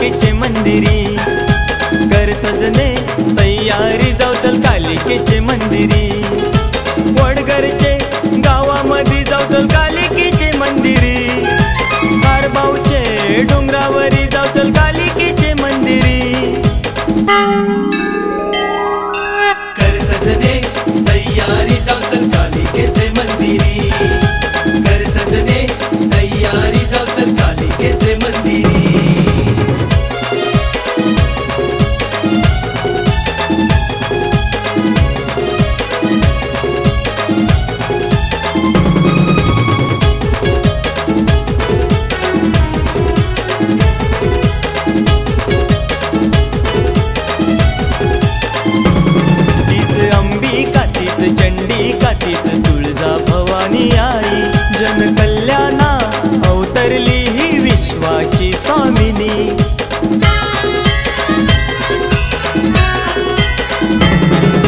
कालिकेचे मंदिरी। कर सजने तयारी जाऊ चल कालिकेचे मंदिरी। वडगरचे गावामध्ये जाऊ चल कालिकेचे मंदिरी। कारभाऊचे डोंगरावरी जाऊ चल कालिकेचे मंदिरी। कर सजने तयारी जाऊ चल कालिकेचे मंदिरी। कर सजने तयारी जाऊ चल कालिकेचे मंदिरी। चंडिका तीच तुळजा भवानी आई। जन कल्याणा अवतरली ही विश्वाची स्वामिनी।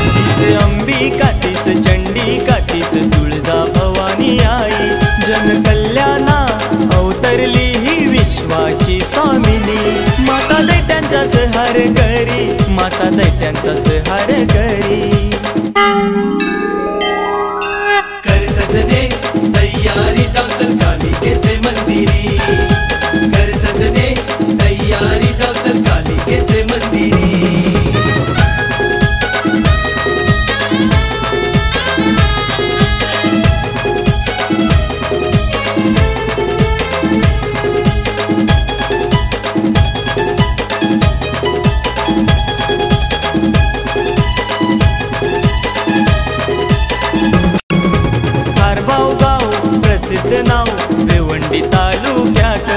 तीच अंबिका तीच चंडिका तीच तुळजा भवानी आई। जन कल्याणा अवतरली ही विश्वाची स्वामिनी। माता दैत्यांचा संहार करी, माता दैत्यांचा संहार करी। कर सजने तयारी जाऊ चल कालिकेचे मंदिरी। कर सजने तयारी जाऊ चल कालिकेचे मंदिरी। प्रसिद्ध नाव भिवंडी तालुक्यात।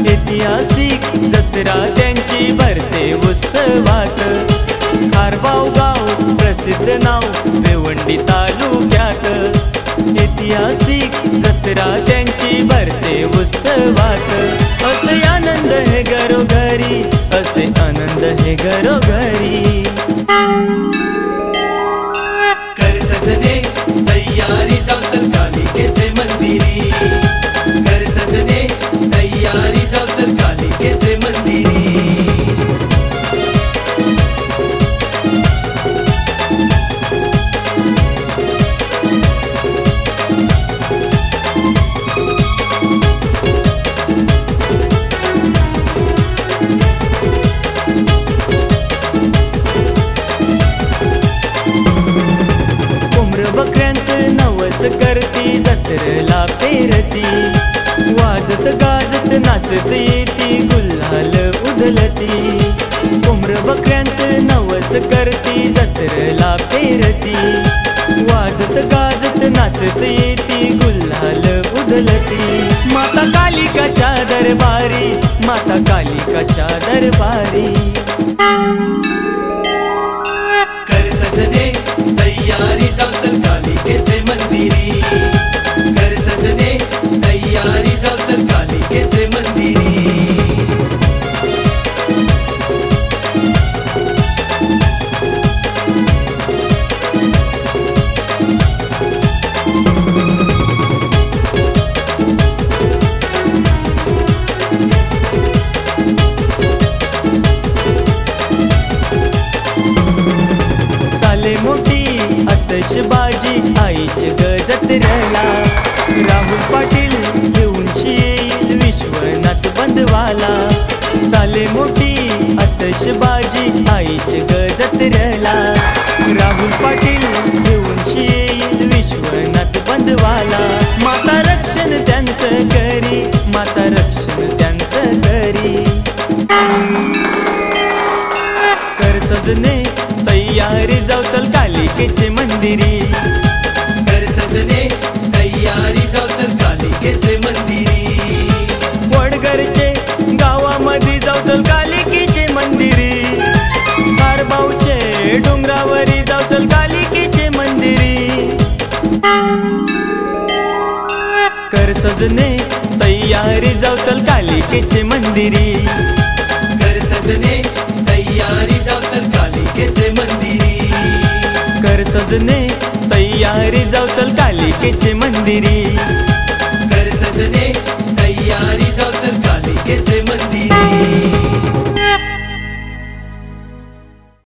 ऐतिहासिक जत्रा त्यांची भरते उत्सवात। कारभाऊ गाव प्रसिद्ध नाव भिवंडी तालुक्यात। ऐतिहासिक जत्रा त्यांची भरते उत्सवात। असे आनंद हे घरोघरी, असे आनंद हे घरोघरी। कर सजने तयारी जाऊ चल कालिकेचे मंदिरी। कर सजने तयारी जाऊ चल कालिकेचे मंदिरी। बकऱ्यांचं नवस करती, जत्रेला पेरती। वाजत गाजत नाचत येती, गुलाल उधलती। कोंबड बकऱ्यांचं नवस करती, जत्रेला पेरती। वाजत गाजत नाचत येती, गुलाल उधलती। माता कालिकाच्या दरबारी, माता कालिकाच्या दरबारी। कर सजने तयारी जाऊ चल कालिकेचे मंदिरी। कर सजने तयारी जाऊ चल कालिकेचे मंदिरी। चाले मोठी आतषबाजी आईच्या जत्रेला। राहुल पाटील घेऊन येईल विश्वनाथ बंधवाला। चाले मोठी आतषबाजी आईच्या जत्रेला। राहुल पाटील घेऊन येईल विश्वनाथ बंधवाला। माता रक्षण त्यांचं करी, माता रक्षण त्यांचं करी। कर सजने तयारी जाऊ चल कालिकेचे मंदिरी। कर सजने तयारी जाऊ चल कालिकेचे मंदिरी। वडगरचे गावामध्ये जाऊ चल कालिकेचे मंदिरी। कारभाऊचे डोंगरावरी जाऊ चल कालिकेचे मंदिरी। कर सजने तयारी जाऊ चल कालिकेचे मंदिरी। कर सजने तयारी जाऊ चल कालिकेचे मंदिरी। कर सजने तयारी जाऊ चल कालिकेचे मंदिरी।